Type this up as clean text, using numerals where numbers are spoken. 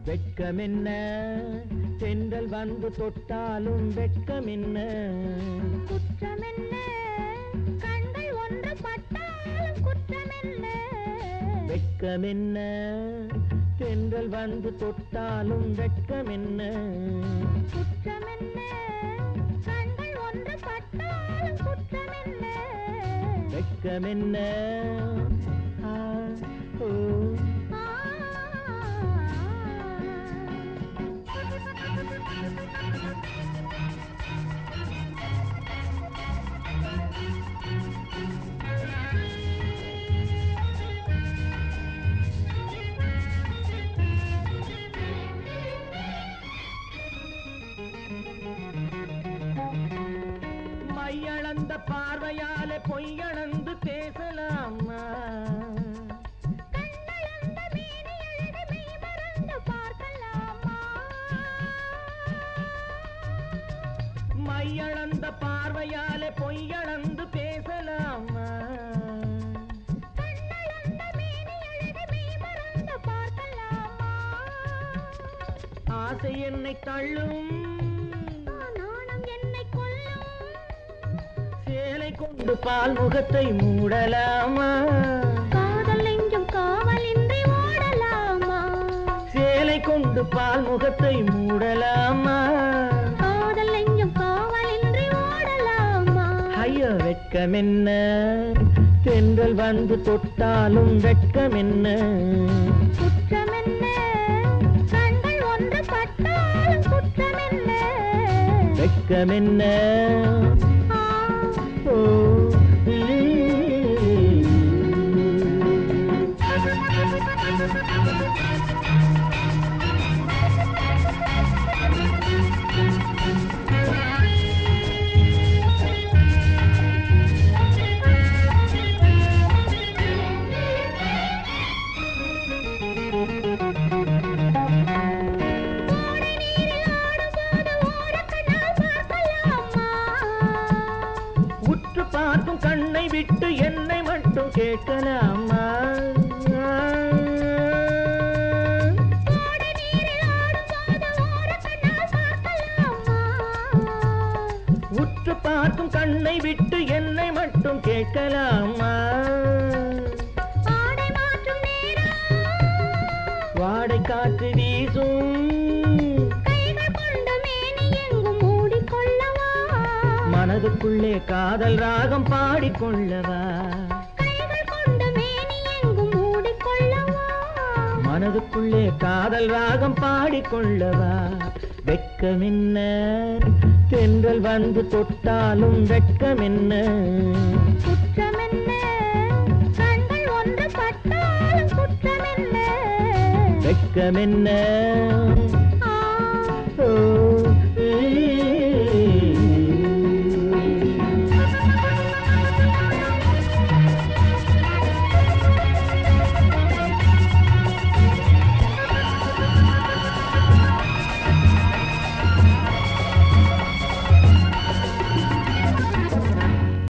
வெட்கமென்ன தென்றல் வந்து தொட்டாலும் வெட்கமென்ன குற்றமென்ன கண்கள் ஒன்று பட்டாலும் குற்றமென்ன வெட்கமென்ன தென்றல் வந்து தொட்டாலும் வெட்கமென்ன குற்றமென்ன கண்கள் ஒன்று பட்டாலும் குற்றமென்ன வெட்கமென்ன மையளந்த பார்வையாலே பொய்யளந்து பேசலாமா கண்ணளந்த மேனியழகு மெய் மறந்து பார்க்கலாமா மையளந்த பார்வையாலே பொய்யளந்து பேசலாமா கண்ணளந்த மேனியழகு மெய் மறந்து பார்க்கலாமா ஆசை என்னை தள்ளும் நாணம் என்னை கொல்லும் சேலை கொண்டு பால் முகத்தை மூடலாமா காதல் நெஞ்சும் காவலின்றி ஓடலாமா சேலை கொண்டு பால் முகத்தை மூடலாமா காதல் நெஞ்சும் காவலின்றி ஓடலாமா ஐயோ வெட்கமென்ன தென்றல் வந்து தொட்டாலும் வெட்கமென்ன குற்றமென்ன கண்கள் ஒன்று பட்டாலும் குற்றமென்ன வெட்கமென்ன உற்று பார்க்கும் கண்ணை விட்டு என்னை மட்டும் கேட்கலாமா உற்று பார்க்கும் கண்ணை விட்டு என்னை மட்டும் கேட்கலாமா வாடை காற்று வீசும் மனதுக்குள்ளே காதல் ராகம் பாடிக்கொள்ளவா மனதுக்குள்ளே காதல் ராகம் பாடிக்கொள்ளவா வெட்கமென்ன தென்றல் வந்து தொட்டாலும் வெட்கமென்ன குற்றமென்ன கண்கள் ஒன்று பட்டாலும் குற்றமென்ன வெட்கமென்ன